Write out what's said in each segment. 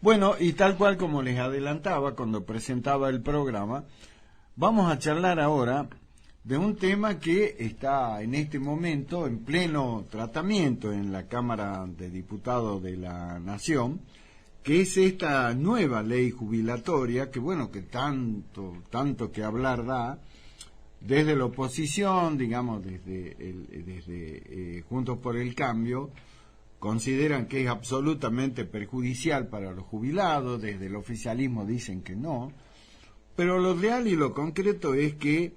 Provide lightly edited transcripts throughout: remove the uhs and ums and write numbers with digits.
Bueno, y tal cual como les adelantaba cuando presentaba el programa, vamos a charlar ahora de un tema que está en este momento en pleno tratamiento en la Cámara de Diputados de la Nación, que es esta nueva ley jubilatoria, que bueno, que tanto que hablar da, desde la oposición, digamos, desde Juntos por el Cambio, consideran que es absolutamente perjudicial para los jubilados, desde el oficialismo dicen que no, pero lo real y lo concreto es que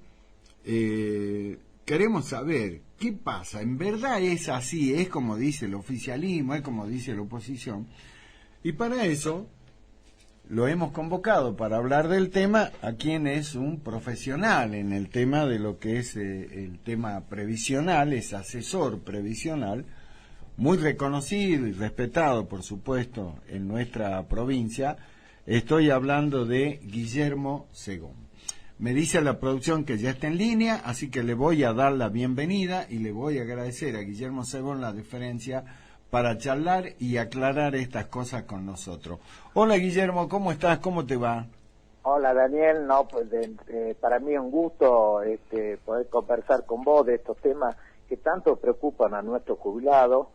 queremos saber qué pasa. ¿En verdad es así? ¿Es como dice el oficialismo? ¿Es como dice la oposición? Y para eso lo hemos convocado para hablar del tema a quien es un profesional en el tema de lo que es el tema previsional, es asesor previsional, muy reconocido y respetado, por supuesto, en nuestra provincia. Estoy hablando de Guillermo Segón. Me dice la producción que ya está en línea, así que le voy a dar la bienvenida y le voy a agradecer a Guillermo Segón la deferencia para charlar y aclarar estas cosas con nosotros. Hola Guillermo, ¿cómo estás? ¿Cómo te va? Hola Daniel, no, pues para mí es un gusto poder conversar con vos de estos temas que tanto preocupan a nuestros jubilados.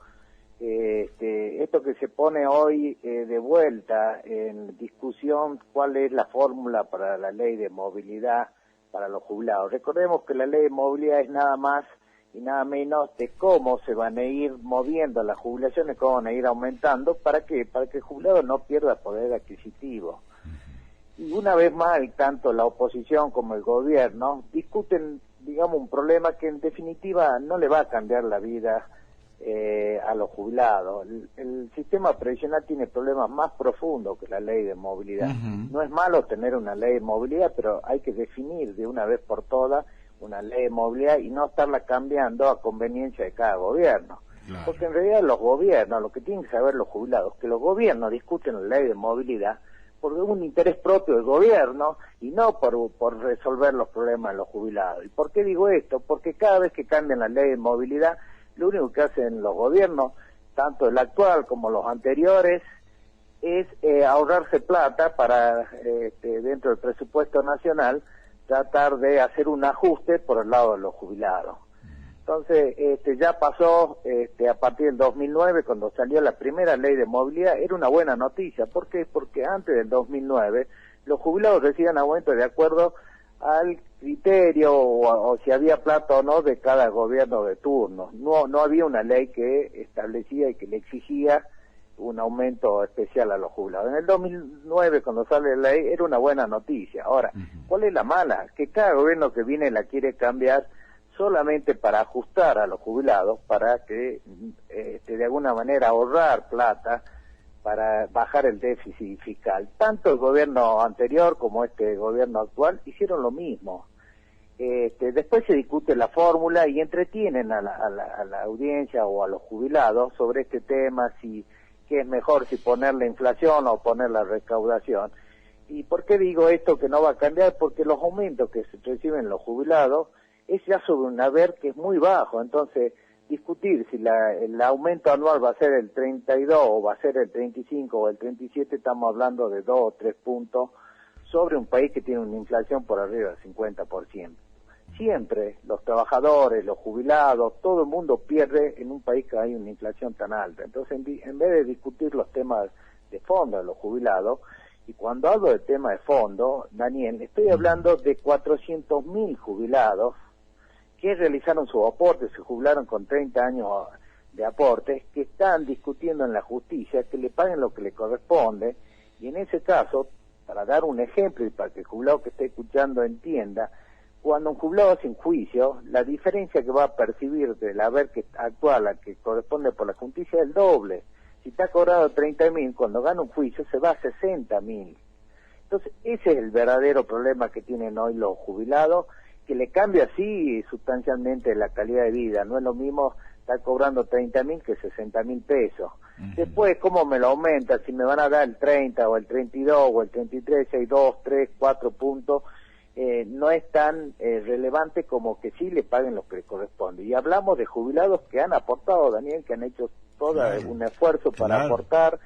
Esto que se pone hoy de vuelta en discusión, cuál es la fórmula para la ley de movilidad para los jubilados. Recordemos que la ley de movilidad es nada más y nada menos de cómo se van a ir moviendo las jubilaciones, cómo van a ir aumentando, ¿para qué? Para que el jubilado no pierda poder adquisitivo. Y una vez más, tanto la oposición como el gobierno discuten, digamos, un problema que en definitiva no le va a cambiar la vida a los jubilados. El sistema previsional tiene problemas más profundos que la ley de movilidad. No es malo tener una ley de movilidad, pero hay que definir de una vez por todas una ley de movilidad y no estarla cambiando a conveniencia de cada gobierno. Claro. Porque en realidad los gobiernos, lo que tienen que saber los jubilados, que los gobiernos discuten la ley de movilidad por un interés propio del gobierno y no por resolver los problemas de los jubilados. ¿Y por qué digo esto? Porque cada vez que cambian la ley de movilidad, lo único que hacen los gobiernos, tanto el actual como los anteriores, es ahorrarse plata para, dentro del presupuesto nacional, tratar de hacer un ajuste por el lado de los jubilados. Entonces, ya pasó, a partir del 2009, cuando salió la primera ley de movilidad, era una buena noticia. ¿Por qué? Porque antes del 2009, los jubilados recibían aumento de acuerdo al criterio o si había plata o no de cada gobierno de turno. No había una ley que establecía y que le exigía un aumento especial a los jubilados. En el 2009, cuando sale la ley, era una buena noticia. Ahora, ¿cuál es la mala? Que cada gobierno que viene la quiere cambiar solamente para ajustar a los jubilados, para que de alguna manera ahorrar plata, para bajar el déficit fiscal. Tanto el gobierno anterior como este gobierno actual hicieron lo mismo. Después se discute la fórmula y entretienen a la audiencia o a los jubilados sobre este tema, si qué es mejor, si poner la inflación o poner la recaudación. ¿Y por qué digo esto que no va a cambiar? Porque los aumentos que se reciben los jubilados es ya sobre un haber que es muy bajo. Entonces, discutir si el aumento anual va a ser el 32 o va a ser el 35 o el 37, estamos hablando de 2 o 3 puntos sobre un país que tiene una inflación por arriba del 50%. Siempre los trabajadores, los jubilados, todo el mundo pierde en un país que hay una inflación tan alta. Entonces, en vez de discutir los temas de fondo de los jubilados, y cuando hablo de tema de fondo, Daniel, estoy hablando de 400.000 jubilados que realizaron su aporte, se jubilaron con 30 años de aportes, que están discutiendo en la justicia que le paguen lo que le corresponde, y en ese caso, para dar un ejemplo y para que el jubilado que esté escuchando entienda, cuando un jubilado sin juicio, la diferencia que va a percibir del haber actual a que corresponde por la justicia es el doble. Si está cobrado 30.000, cuando gana un juicio se va a 60.000. Entonces, ese es el verdadero problema que tienen hoy los jubilados, que le cambia así sustancialmente la calidad de vida. No es lo mismo estar cobrando 30.000 que 60.000 pesos. Después, ¿cómo me lo aumenta? Si me van a dar el 30 o el 32 o el 33, si hay 2, 3, 4 puntos, no es tan relevante como que sí le paguen lo que le corresponde. Y hablamos de jubilados que han aportado, Daniel, que han hecho todo un esfuerzo para aportar,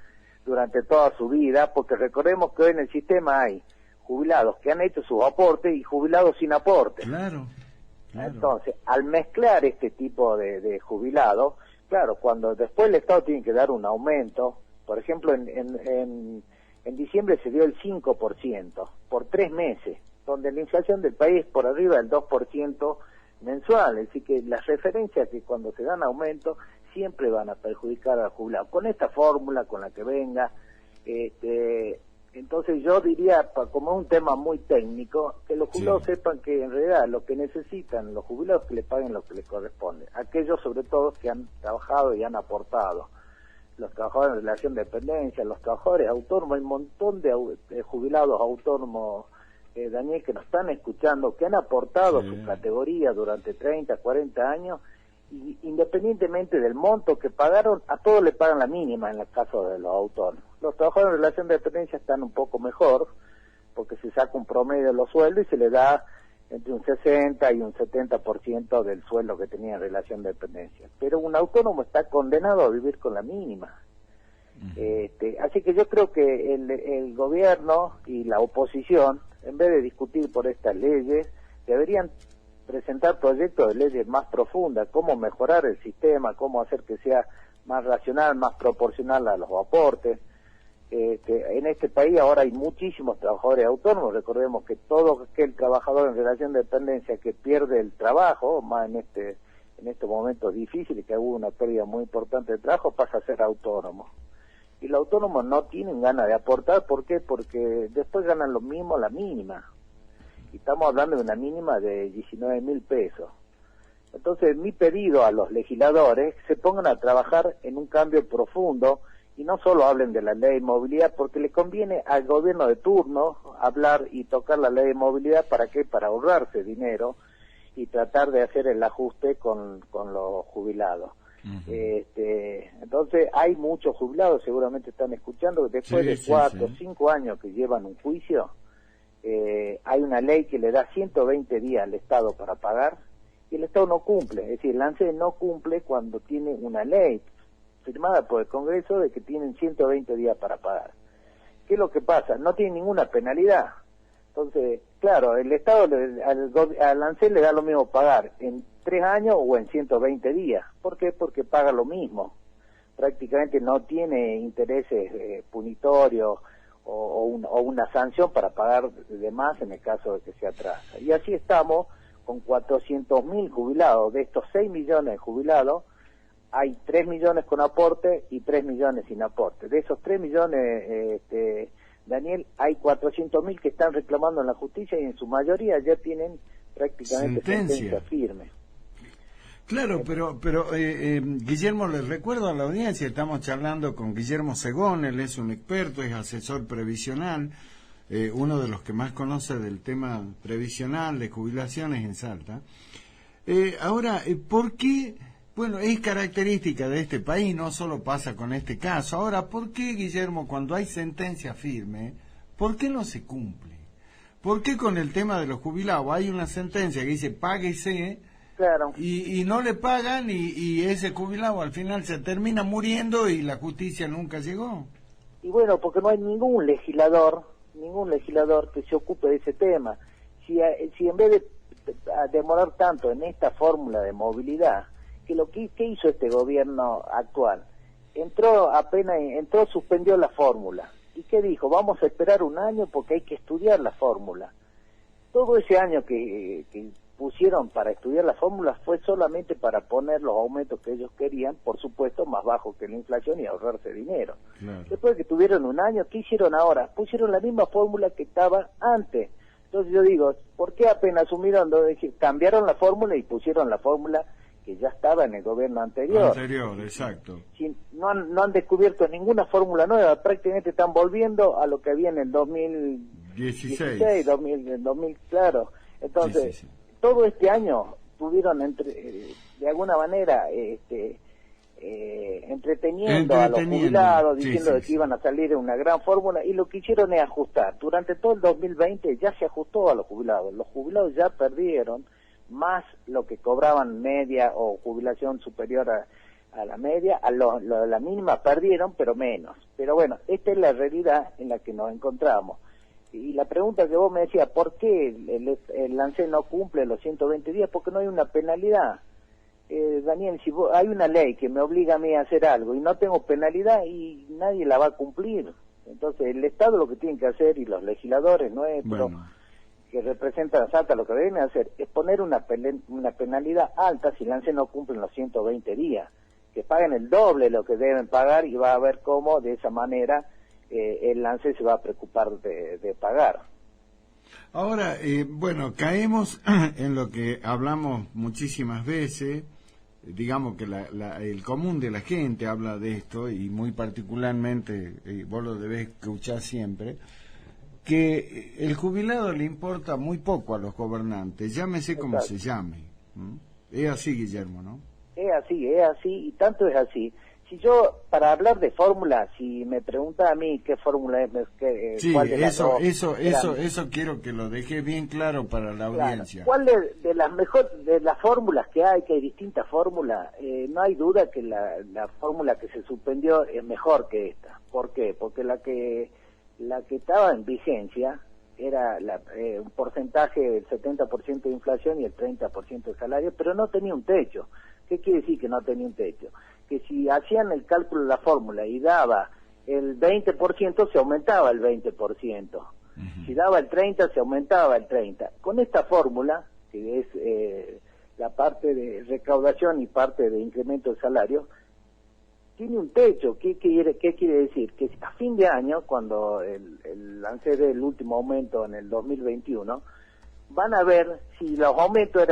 durante toda su vida, porque recordemos que hoy en el sistema hay jubilados que han hecho sus aportes y jubilados sin aporte. Claro. Entonces, al mezclar este tipo de jubilados, claro, cuando después el Estado tiene que dar un aumento, por ejemplo, en diciembre se dio el 5% por 3 meses, donde la inflación del país es por arriba del 2% mensual, es decir que las referencias que cuando se dan aumentos siempre van a perjudicar al jubilado. Con esta fórmula, con la que venga, entonces yo diría, como es un tema muy técnico, que los jubilados sepan que en realidad lo que necesitan los jubilados es que les paguen lo que les corresponde. Aquellos sobre todo que han trabajado y han aportado. Los trabajadores en relación de dependencia, los trabajadores autónomos, hay un montón de jubilados autónomos, Daniel, que nos están escuchando, que han aportado su categoría durante 30, 40 años, y independientemente del monto que pagaron, a todos le pagan la mínima en el caso de los autónomos. Los trabajadores en relación de dependencia están un poco mejor, porque se saca un promedio de los sueldos y se le da entre un 60 y un 70% del sueldo que tenía en relación de dependencia. Pero un autónomo está condenado a vivir con la mínima. Así que yo creo que el gobierno y la oposición, en vez de discutir por estas leyes, deberían presentar proyectos de leyes más profundas, cómo mejorar el sistema, cómo hacer que sea más racional, más proporcional a los aportes. En este país ahora hay muchísimos trabajadores autónomos. Recordemos que todo aquel trabajador en relación de dependencia que pierde el trabajo, más en estos momentos difíciles, que hubo una pérdida muy importante de trabajo, pasa a ser autónomo. Y los autónomos no tienen ganas de aportar. ¿Por qué? Porque después ganan lo mismo la mínima. Y estamos hablando de una mínima de 19.000 pesos. Entonces, mi pedido a los legisladores es que se pongan a trabajar en un cambio profundo y no solo hablen de la ley de movilidad, porque le conviene al gobierno de turno hablar y tocar la ley de movilidad. ¿Para qué? Para ahorrarse dinero y tratar de hacer el ajuste con los jubilados. Entonces hay muchos jubilados, seguramente están escuchando, que después de 4 o 5 años que llevan un juicio, hay una ley que le da 120 días al Estado para pagar, y el Estado no cumple. Es decir, el ANSES no cumple cuando tiene una ley firmada por el Congreso de que tienen 120 días para pagar. ¿Qué es lo que pasa? No tiene ninguna penalidad. Entonces, claro, el Estado al ANSES le da lo mismo pagar en 3 años o en 120 días. ¿Por qué? Porque paga lo mismo. Prácticamente no tiene intereses punitorios o una sanción para pagar de más en el caso de que se atrasa. Y así estamos con 400.000 jubilados. De estos 6 millones de jubilados, hay 3 millones con aporte y 3 millones sin aporte. De esos 3 millones, Daniel, hay 400.000 que están reclamando en la justicia y en su mayoría ya tienen prácticamente sentencia firme. Claro, pero Guillermo, les recuerdo a la audiencia, estamos charlando con Guillermo Segón, él es un experto, es asesor previsional, uno de los que más conoce del tema previsional de jubilaciones en Salta. Ahora, ¿por qué? Bueno, es característica de este país, no solo pasa con este caso. Ahora, ¿por qué, Guillermo, cuando hay sentencia firme, por qué no se cumple? ¿Por qué con el tema de los jubilados hay una sentencia que dice páguese? Claro. Y no le pagan y ese jubilado al final se termina muriendo y la justicia nunca llegó? Y bueno, porque no hay ningún legislador que se ocupe de ese tema. Si en vez de demorar tanto en esta fórmula de movilidad, ¿qué hizo este gobierno actual? Entró, suspendió la fórmula. ¿Y qué dijo? Vamos a esperar un año porque hay que estudiar la fórmula. Todo ese año que pusieron para estudiar la fórmula fue solamente para poner los aumentos que ellos querían, por supuesto, más bajos que la inflación y ahorrarse dinero. Claro. Después de que tuvieron un año, ¿qué hicieron ahora? Pusieron la misma fórmula que estaba antes. Entonces yo digo, ¿por qué apenas asumieron, cambiaron la fórmula y pusieron la fórmula que ya estaba en el gobierno anterior? Exacto. No han descubierto ninguna fórmula nueva, prácticamente están volviendo a lo que había en el 2016, 2000, claro. Entonces, sí. Todo este año tuvieron de alguna manera entreteniendo a los jubilados, diciendo que iban a salir en una gran fórmula, y lo que hicieron es ajustar. Durante todo el 2020 ya se ajustó a los jubilados. Los jubilados ya perdieron más lo que cobraban media o jubilación superior a la media, la mínima perdieron, pero menos. Pero bueno, esta es la realidad en la que nos encontramos. Y la pregunta que vos me decías, ¿por qué el ANSES no cumple los 120 días? Porque no hay una penalidad. Daniel, si hay una ley que me obliga a mí a hacer algo y no tengo penalidad y nadie la va a cumplir. Entonces el Estado lo que tiene que hacer y los legisladores nuestros que representan a Salta lo que deben hacer es poner una penalidad alta si el ANSES no cumple los 120 días. Que paguen el doble lo que deben pagar y va a ver cómo de esa manera el ANSES se va a preocupar de pagar. Ahora, bueno, caemos en lo que hablamos muchísimas veces, digamos que el común de la gente habla de esto, y muy particularmente, vos lo debés escuchar siempre, que el jubilado le importa muy poco a los gobernantes, llámese como se llame. Es así, Guillermo, ¿no? Es así, y tanto es así. Si yo, para hablar de fórmula, si me pregunta a mí qué fórmula es, sí, cuál de las dos, eso quiero que lo deje bien claro para la audiencia. ¿Cuál de las fórmulas que hay distintas fórmulas, no hay duda que la fórmula que se suspendió es mejor que esta. ¿Por qué? Porque la que estaba en vigencia era un porcentaje del 70% de inflación y el 30% de salario, pero no tenía un techo. ¿Qué quiere decir que no tenía un techo? Que si hacían el cálculo de la fórmula y daba el 20%, se aumentaba el 20%. Si daba el 30%, se aumentaba el 30%. Con esta fórmula, que es la parte de recaudación y parte de incremento de salario, tiene un techo. ¿Qué quiere decir? Que a fin de año, cuando el ANSES dé el último aumento en el 2021, van a ver si los aumentos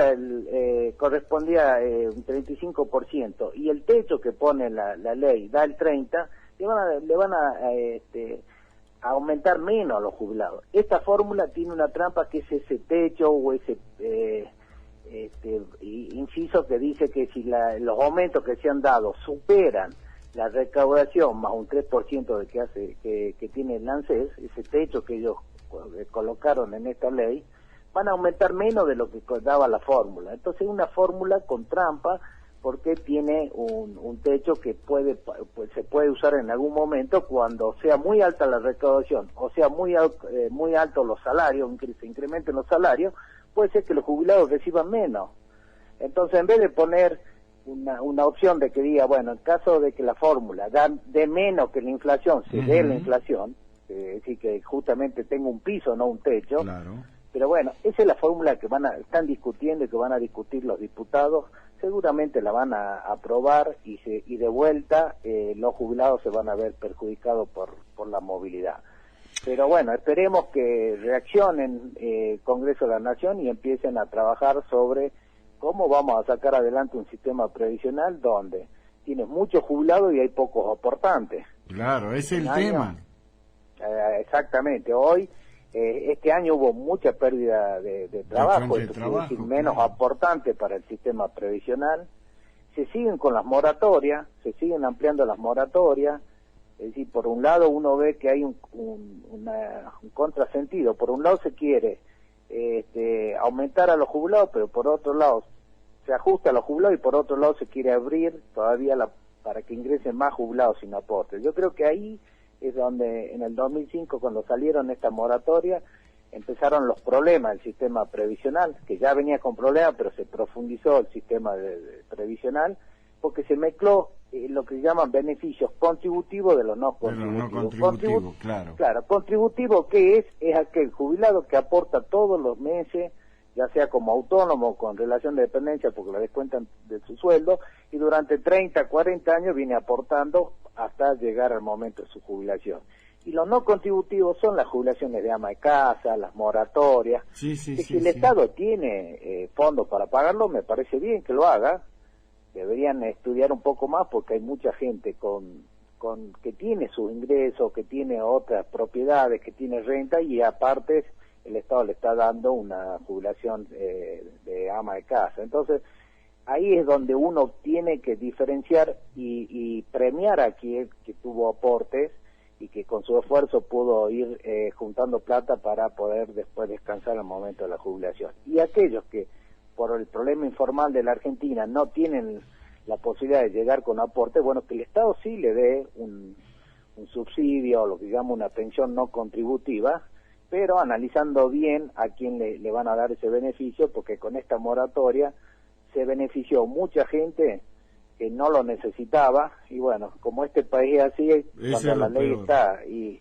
correspondía un 35% y el techo que pone la ley da el 30%, le van a aumentar menos a los jubilados. Esta fórmula tiene una trampa que es ese techo o ese inciso que dice que si los aumentos que se han dado superan la recaudación más un 3% de que tiene el ANSES, ese techo que ellos colocaron en esta ley, van a aumentar menos de lo que daba la fórmula. Entonces es una fórmula con trampa porque tiene un techo que se puede usar en algún momento cuando sea muy alta la recaudación o sea muy altos los salarios, se incrementen los salarios, puede ser que los jubilados reciban menos. Entonces en vez de poner una opción de que diga, bueno, en caso de que la fórmula de menos que la inflación, se dé la inflación, es decir, que justamente tenga un piso, no un techo. Claro. Pero bueno, esa es la fórmula que están discutiendo y que van a discutir los diputados. Seguramente la van a aprobar y de vuelta los jubilados se van a ver perjudicados por la movilidad. Pero bueno, esperemos que reaccionen Congreso de la Nación y empiecen a trabajar sobre cómo vamos a sacar adelante un sistema previsional donde tienes muchos jubilados y hay pocos aportantes. Claro, ese es el tema. Exactamente, hoy... este año hubo mucha pérdida de trabajo, es decir, menos aportante para el sistema previsional. Se siguen con las moratorias, se siguen ampliando las moratorias. Es decir, por un lado uno ve que hay un contrasentido. Por un lado se quiere aumentar a los jubilados, pero por otro lado se ajusta a los jubilados y por otro lado se quiere abrir todavía para que ingresen más jubilados sin aporte. Yo creo que ahí es donde en el 2005, cuando salieron esta moratoria, empezaron los problemas del sistema previsional, que ya venía con problemas, pero se profundizó el sistema previsional, porque se mezcló lo que llaman beneficios contributivos de los no contributivos. Claro, contributivo, ¿qué es aquel jubilado que aporta todos los meses, ya sea como autónomo con relación de dependencia, porque lo descuentan de su sueldo, y durante 30, 40 años viene aportando hasta llegar al momento de su jubilación. Y los no contributivos son las jubilaciones de ama de casa, las moratorias. Si el Estado tiene fondos para pagarlo, me parece bien que lo haga. Deberían estudiar un poco más porque hay mucha gente que tiene sus ingresos, que tiene otras propiedades, que tiene renta y aparte el Estado le está dando una jubilación de ama de casa. Entonces, ahí es donde uno tiene que diferenciar y premiar a quien que tuvo aportes y que con su esfuerzo pudo ir juntando plata para poder después descansar al momento de la jubilación. Y aquellos que por el problema informal de la Argentina no tienen la posibilidad de llegar con aporte, bueno, que el Estado sí le dé un subsidio, o lo que llama una pensión no contributiva, pero analizando bien a quién le van a dar ese beneficio, porque con esta moratoria se benefició mucha gente que no lo necesitaba, y bueno, como este país es así, cuando la ley está y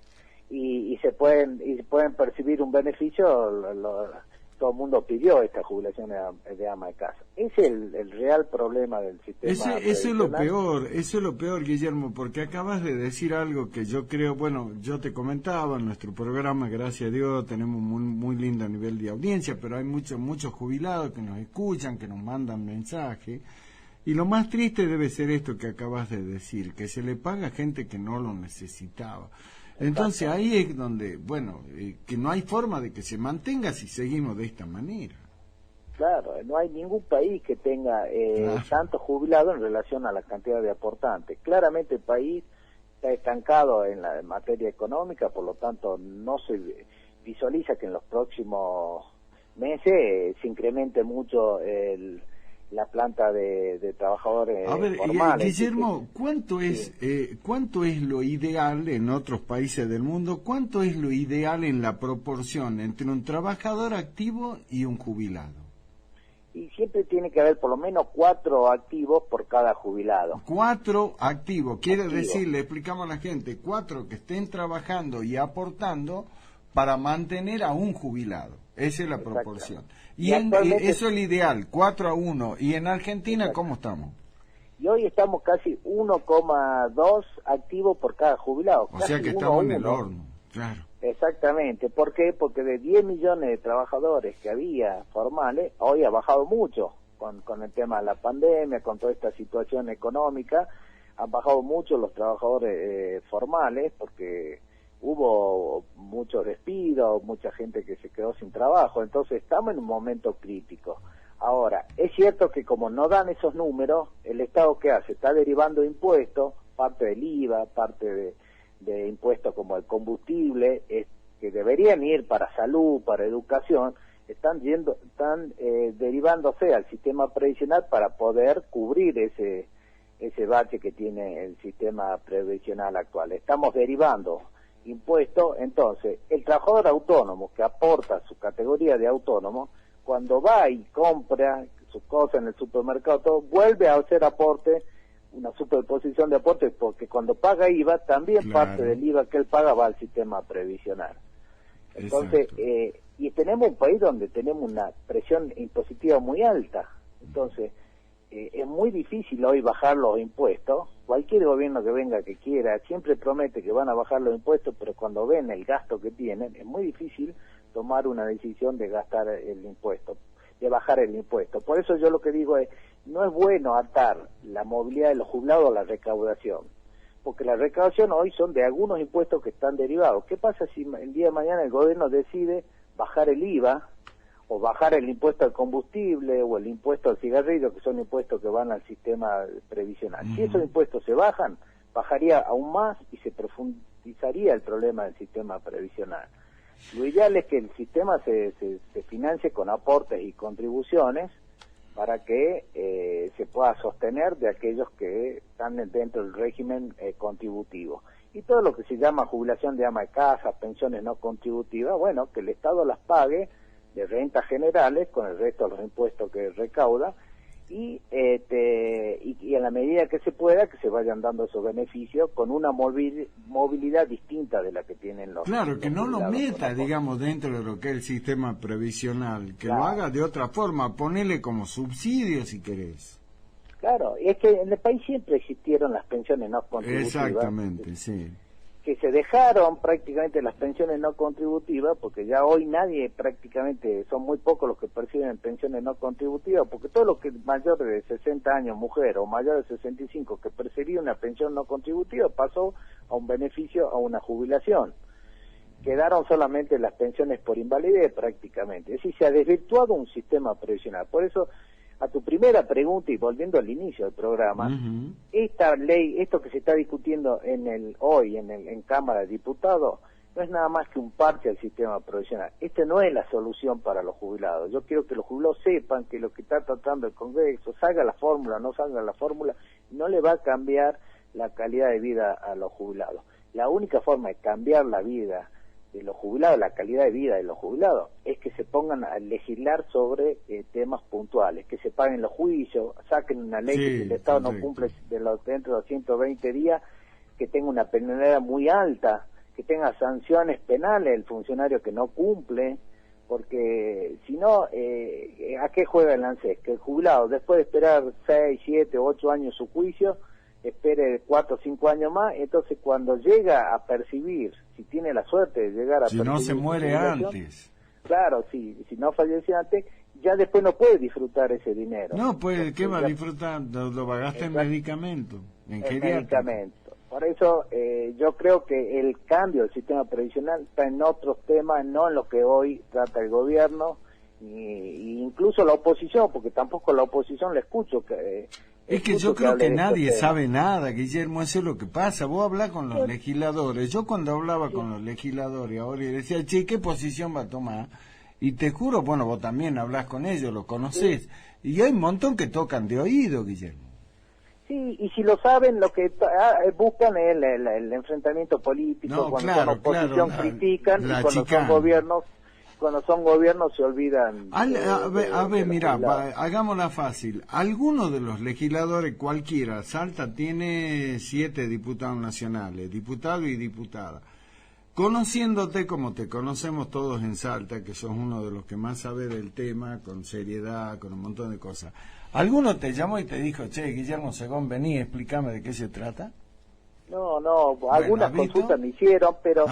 se pueden percibir un beneficio, todo el mundo pidió esta jubilación de ama de casa. Ese es el real problema del sistema. Eso es lo peor, Guillermo, porque acabas de decir algo que yo creo, bueno, yo te comentaba, en nuestro programa, gracias a Dios, tenemos muy lindo nivel de audiencia, pero hay muchos jubilados que nos escuchan, que nos mandan mensajes, y lo más triste debe ser esto que acabas de decir, que se le paga a gente que no lo necesitaba. Entonces ahí es donde, bueno, que no hay forma de que se mantenga si seguimos de esta manera. Claro, no hay ningún país que tenga tantos jubilados en relación a la cantidad de aportantes. Claramente el país está estancado en la materia económica, por lo tanto no se visualiza que en los próximos meses se incremente mucho la planta de trabajadores formales. Guillermo, ¿cuánto es lo ideal en otros países del mundo? ¿Cuánto es lo ideal en la proporción entre un trabajador activo y un jubilado? Y siempre tiene que haber por lo menos 4 activos por cada jubilado. 4 activos, quiere decir, le explicamos a la gente, 4 que estén trabajando y aportando para mantener a un jubilado. Esa es la proporción. Y eso es el ideal, 4-1. ¿Y en Argentina cómo estamos? Y hoy estamos casi 1,2 activos por cada jubilado. O sea que estamos en el horno, claro. Exactamente. ¿Por qué? Porque de 10 millones de trabajadores que había formales, hoy ha bajado mucho con el tema de la pandemia, con toda esta situación económica. Han bajado mucho los trabajadores formales porque hubo muchos despidos, mucha gente que se quedó sin trabajo, entonces estamos en un momento crítico. Ahora, es cierto que como no dan esos números, el Estado ¿qué hace? Está derivando impuestos, parte del IVA, parte de impuestos como el combustible, que deberían ir para salud, para educación, están derivándose al sistema previsional para poder cubrir ese bache que tiene el sistema previsional actual. Estamos derivando impuesto, entonces el trabajador autónomo que aporta su categoría de autónomo, cuando va y compra sus cosas en el supermercado, todo, vuelve a hacer aporte, una superposición de aporte, porque cuando paga IVA, también parte del IVA que él paga va al sistema previsional. Entonces, y tenemos un país donde tenemos una presión impositiva muy alta, entonces es muy difícil hoy bajar los impuestos. Cualquier gobierno que venga que quiera siempre promete que van a bajar los impuestos, pero cuando ven el gasto que tienen es muy difícil tomar una decisión de gastar el impuesto, de bajar el impuesto. Por eso yo lo que digo es, no es bueno atar la movilidad de los jubilados a la recaudación, porque la recaudación hoy son de algunos impuestos que están derivados. ¿Qué pasa si el día de mañana el gobierno decide bajar el IVA o bajar el impuesto al combustible o el impuesto al cigarrillo, que son impuestos que van al sistema previsional? Si esos impuestos se bajan, bajaría aún más y se profundizaría el problema del sistema previsional. Lo ideal es que el sistema se financie con aportes y contribuciones para que se pueda sostener de aquellos que están dentro del régimen contributivo. Y todo lo que se llama jubilación de ama de casa, pensiones no contributivas, bueno, que el Estado las pague de rentas generales con el resto de los impuestos que recauda y en la medida que se pueda que se vayan dando esos beneficios con una movilidad distinta de la que tienen los que no lo meta, digamos, dentro de lo que es el sistema previsional, que lo haga de otra forma, ponele como subsidio si querés. Claro, es que en el país siempre existieron las pensiones no contributivas. Exactamente, sí. Que se dejaron prácticamente las pensiones no contributivas, porque ya hoy nadie prácticamente, son muy pocos los que perciben pensiones no contributivas, porque todo lo que es mayor de 60 años, mujer, o mayor de 65, que percibía una pensión no contributiva, pasó a un beneficio, a una jubilación. Quedaron solamente las pensiones por invalidez prácticamente. Es decir, se ha desvirtuado un sistema previsional. Por eso, a tu primera pregunta y volviendo al inicio del programa, esta ley, esto que se está discutiendo hoy en Cámara de Diputados, no es nada más que un parche al sistema provisional. Esta no es la solución para los jubilados. Yo quiero que los jubilados sepan que lo que está tratando el Congreso, salga la fórmula, no salga la fórmula, no le va a cambiar la calidad de vida a los jubilados. La única forma de cambiar la vida de los jubilados, la calidad de vida de los jubilados, es que se pongan a legislar sobre temas puntuales, que se paguen los juicios, saquen una ley que si el Estado no cumple dentro de los 120 días, que tenga una penalidad muy alta, que tenga sanciones penales el funcionario que no cumple, porque si no, ¿a qué juega el ANSES? Que el jubilado, después de esperar 6, 7, 8 años su juicio, espere 4 o 5 años más, entonces cuando llega a percibir, si tiene la suerte de llegar a percibir... Si no se muere antes. Claro, si no fallece antes, ya después no puede disfrutar ese dinero. No, pues, ¿qué va a disfrutar? Lo pagaste en medicamento, en medicamento. Por eso yo creo que el cambio del sistema previsional está en otros temas, no en lo que hoy trata el gobierno, y incluso la oposición, porque tampoco la oposición la escucho. Es que yo creo que nadie sabe nada, Guillermo, eso es lo que pasa. Vos hablás con los legisladores. Yo cuando hablaba con los legisladores ahora y decía, che, ¿qué posición va a tomar? Y te juro, bueno, vos también hablás con ellos, los conocés. Y hay un montón que tocan de oído, Guillermo. Sí, y si lo saben, lo que buscan es el enfrentamiento político. No, cuando claro, son oposición critican, y cuando son gobiernos se olvidan. A ver, mira, hagámosla fácil. Alguno de los legisladores, cualquiera, Salta tiene 7 diputados nacionales, diputado y diputada. Conociéndote como te conocemos todos en Salta, que sos uno de los que más sabe del tema, con seriedad, con un montón de cosas. ¿Alguno te llamó y te dijo, che, Guillermo Segón, vení, explícame de qué se trata? No, algunas consultas me hicieron, pero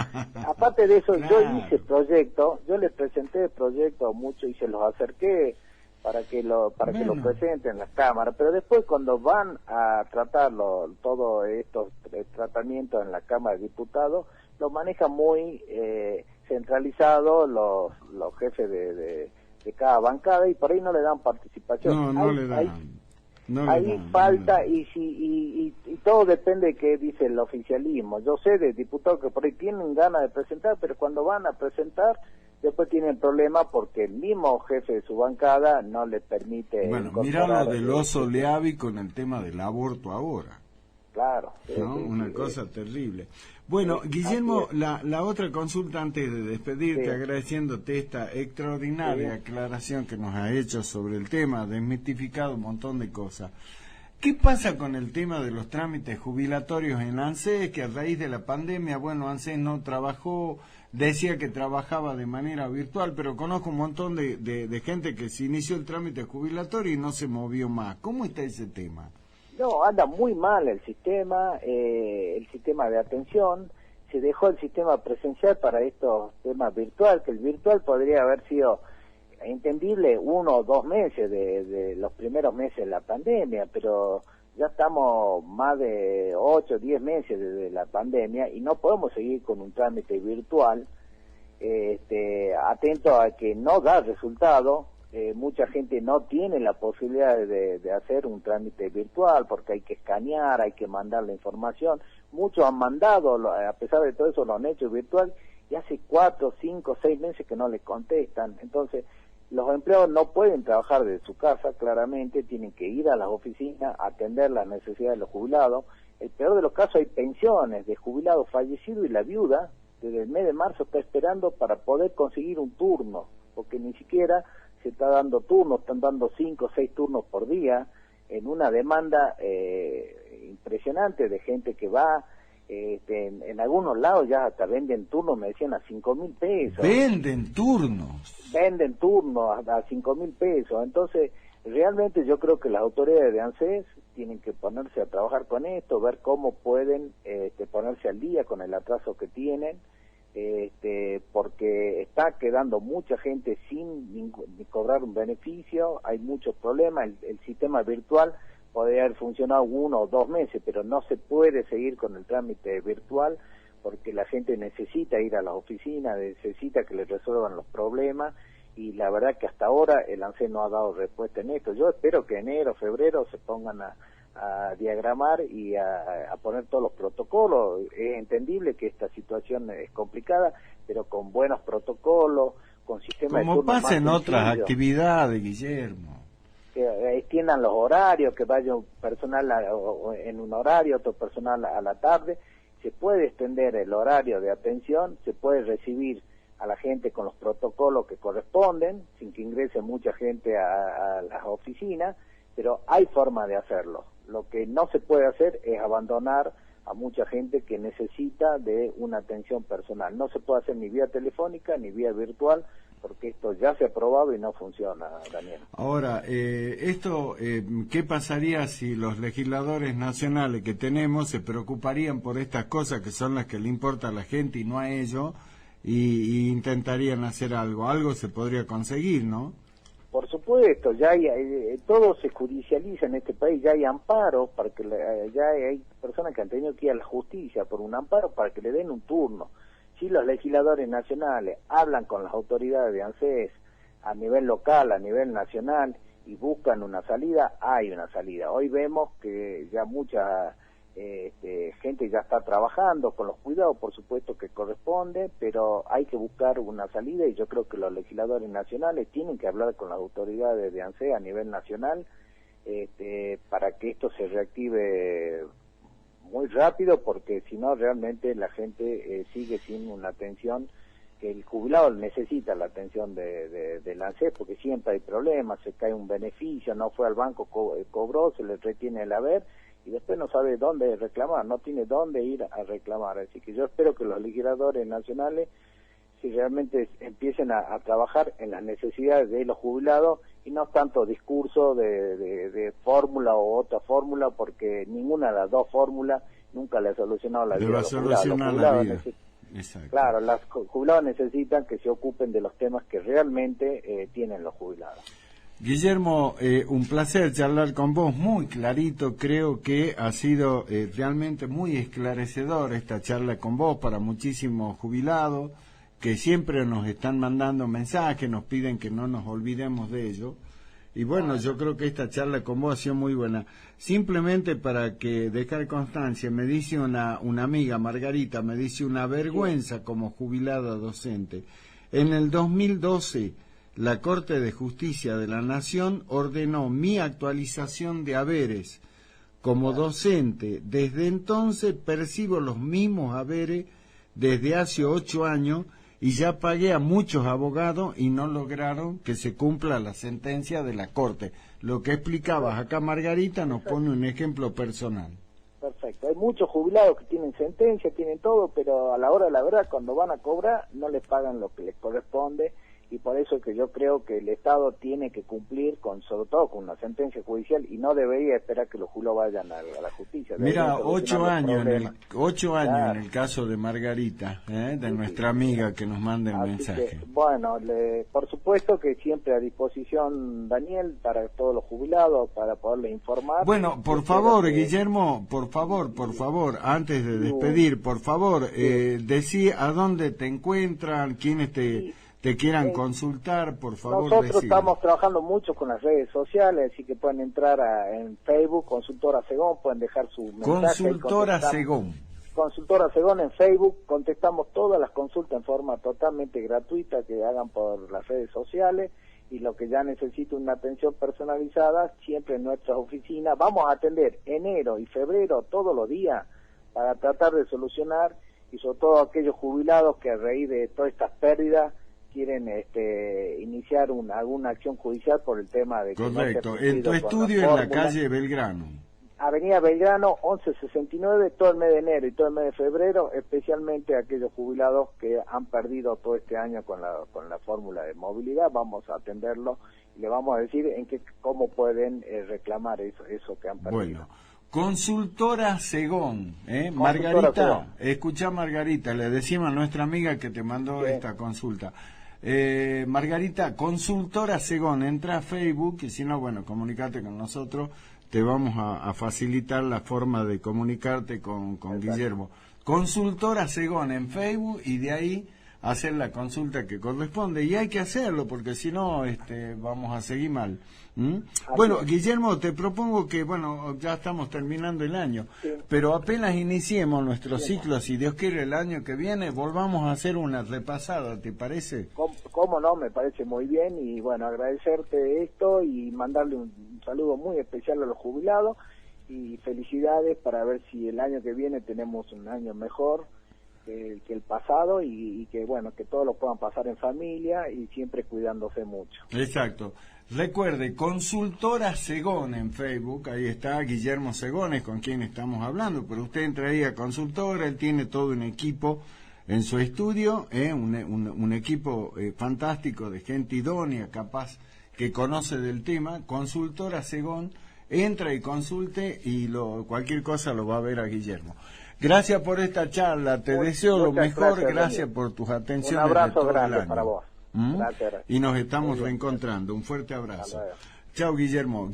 aparte de eso, claro. Yo hice proyecto, yo les presenté el proyecto a muchos y se los acerqué para que lo presenten en las cámaras, pero después cuando van a tratarlo, todos estos tratamientos en la Cámara de Diputados, lo manejan muy centralizado los jefes de cada bancada y por ahí no le dan participación. No le dan. Falta. Y todo depende de qué dice el oficialismo. Yo sé de diputados que por ahí tienen ganas de presentar, pero cuando van a presentar después tienen problemas porque el mismo jefe de su bancada no le permite. Bueno, mirá lo del oso Leavi con el tema del aborto ahora. Claro. ¿No? Una cosa terrible. Bueno, Guillermo, la otra consulta antes de despedirte, agradeciéndote esta extraordinaria aclaración que nos ha hecho sobre el tema, desmitificado un montón de cosas. ¿Qué pasa con el tema de los trámites jubilatorios en ANSES, que a raíz de la pandemia, bueno, ANSES no trabajó, decía que trabajaba de manera virtual, pero conozco un montón de gente que se inició el trámite jubilatorio y no se movió más. ¿Cómo está ese tema? No, anda muy mal el sistema de atención, se dejó el sistema presencial para estos temas virtual, que el virtual podría haber sido entendible 1 o 2 meses de los primeros meses de la pandemia, pero ya estamos más de 8 o 10 meses desde la pandemia y no podemos seguir con un trámite virtual, atento a que no da resultado. Mucha gente no tiene la posibilidad de hacer un trámite virtual porque hay que escanear, hay que mandar la información. Muchos han mandado, a pesar de todo eso, lo han hecho virtual y hace 4, 5, 6 meses que no les contestan. Entonces, los empleados no pueden trabajar desde su casa, claramente, tienen que ir a las oficinas, atender las necesidades de los jubilados. El peor de los casos, hay pensiones de jubilados fallecidos y la viuda, desde el mes de marzo, está esperando para poder conseguir un turno, porque ni siquiera se está dando turnos, están dando 5 o 6 turnos por día, en una demanda impresionante de gente que va, en algunos lados ya hasta venden turnos, me decían, a 5.000 pesos. ¿Venden turnos? Venden turnos a 5.000 pesos. Entonces, realmente yo creo que las autoridades de ANSES tienen que ponerse a trabajar con esto, ver cómo pueden ponerse al día con el atraso que tienen, porque está quedando mucha gente sin ni cobrar un beneficio, hay muchos problemas, el sistema virtual podría haber funcionado 1 o 2 meses, pero no se puede seguir con el trámite virtual porque la gente necesita ir a las oficinas, necesita que les resuelvan los problemas y la verdad que hasta ahora el ANSES no ha dado respuesta en esto. Yo espero que enero, febrero se pongan a a diagramar y a poner todos los protocolos. Es entendible que esta situación es complicada, pero con buenos protocolos, con sistemas de Como turnos pasa en más otras sencillos, actividades, Guillermo. que extiendan los horarios, que vaya un personal en un horario, otro personal a la tarde. Se puede extender el horario de atención, se puede recibir a la gente con los protocolos que corresponden, sin que ingrese mucha gente a las oficinas, pero hay forma de hacerlo. Lo que no se puede hacer es abandonar a mucha gente que necesita de una atención personal. No se puede hacer ni vía telefónica ni vía virtual, porque esto ya se ha probado y no funciona, Daniel. Ahora, ¿qué pasaría si los legisladores nacionales que tenemos se preocuparían por estas cosas que son las que le importa a la gente y no a ellos, y intentarían hacer algo? Algo se podría conseguir, ¿no? Por supuesto, ya todo se judicializa en este país, ya hay amparos, para que ya hay personas que han tenido que ir a la justicia por un amparo para que le den un turno. Si los legisladores nacionales hablan con las autoridades de ANSES a nivel local, a nivel nacional, y buscan una salida, hay una salida. Hoy vemos que ya mucha gente ya está trabajando con los cuidados, por supuesto que corresponde, pero hay que buscar una salida, y yo creo que los legisladores nacionales tienen que hablar con las autoridades de ANSES a nivel nacional para que esto se reactive muy rápido, porque si no realmente la gente sigue sin una atención, que el jubilado necesita la atención de la ANSES, porque siempre hay problemas, se cae un beneficio, no fue al banco, cobró, se le retiene el haber, y después no sabe dónde reclamar, no tiene dónde ir a reclamar. Así que yo espero que los legisladores nacionales, si realmente empiecen a trabajar en las necesidades de los jubilados, y no tanto discurso de fórmula o otra fórmula, porque ninguna de las dos fórmulas nunca le ha solucionado la vida a los jubilados. Los jubilados claro, los jubilados necesitan que se ocupen de los temas que realmente tienen los jubilados. Guillermo, un placer charlar con vos, muy clarito. Creo que ha sido realmente muy esclarecedor esta charla con vos para muchísimos jubilados que siempre nos están mandando mensajes, nos piden que no nos olvidemos de ello. Y bueno, yo creo que esta charla con vos ha sido muy buena. Simplemente para que dejar constancia, me dice una amiga, Margarita, me dice: una vergüenza como jubilada docente. En el 2012, la Corte de Justicia de la Nación ordenó mi actualización de haberes como docente. Desde entonces percibo los mismos haberes desde hace 8 años, y ya pagué a muchos abogados y no lograron que se cumpla la sentencia de la Corte. Lo que explicabas acá, Margarita, nos pone un ejemplo personal. Perfecto. Hay muchos jubilados que tienen sentencia, tienen todo, pero a la hora de la verdad, cuando van a cobrar, no les pagan lo que les corresponde, y por eso es que yo creo que el Estado tiene que cumplir sobre todo con una sentencia judicial, y no debería esperar que los jubilados vayan a la justicia. Mira, 8 años, en el caso de Margarita, de nuestra amiga que nos manda el mensaje. Que, bueno, por supuesto que siempre a disposición, Daniel, para todos los jubilados, para poderle informar. Bueno, por favor, Guillermo, por favor, antes de despedir, por favor, decí a dónde te encuentran, quiénes te quieran consultar, por favor. Nosotros estamos trabajando mucho con las redes sociales, así que pueden entrar en Facebook, Consultora Segón, pueden dejar su mensaje. Consultora Segón en Facebook, contestamos todas las consultas en forma totalmente gratuita que hagan por las redes sociales, y lo que ya necesita una atención personalizada, siempre en nuestras oficinas. Vamos a atender enero y febrero todos los días para tratar de solucionar, y sobre todo aquellos jubilados que a raíz de todas estas pérdidas quieren iniciar alguna acción judicial por el tema de que correcto. En tu estudio en la calle Belgrano, Avenida Belgrano 1169, todo el mes de enero y todo el mes de febrero, especialmente aquellos jubilados que han perdido todo este año con la fórmula de movilidad. Vamos a atenderlo y le vamos a decir cómo pueden reclamar eso que han perdido. Bueno. Consultora Segón, Margarita, escuchá, Margarita, le decimos a nuestra amiga que te mandó esta consulta. Margarita, Consultora Segón, entra a Facebook, y si no, bueno, comunicate con nosotros, te vamos a facilitar la forma de comunicarte con Guillermo. Consultora Segón en Facebook, y de ahí hacer la consulta que corresponde, y hay que hacerlo porque si no vamos a seguir mal. Bueno, Guillermo, te propongo que, bueno, ya estamos terminando el año, sí, pero apenas iniciemos nuestro ciclo, si Dios quiere el año que viene, volvamos a hacer una repasada, ¿te parece? ¿Cómo no? Me parece muy bien, y bueno, agradecerte esto y mandarle un saludo muy especial a los jubilados, y felicidades para ver si el año que viene tenemos un año mejor que el pasado, y que bueno, que todos lo puedan pasar en familia y siempre cuidándose mucho. Exacto. Recuerde, Consultora Segón en Facebook, ahí está Guillermo Segones, con quien estamos hablando, pero usted entra ahí a Consultora, él tiene todo un equipo en su estudio, un equipo fantástico de gente idónea, capaz, que conoce del tema. Consultora Segón, entra y consulte, y cualquier cosa lo va a ver a Guillermo. Gracias por esta charla, te deseo lo mejor, gracias por tus atenciones. Un abrazo de todo grande el año. Para vos. Gracias. Y nos estamos reencontrando. Un fuerte abrazo. Chao, Guillermo.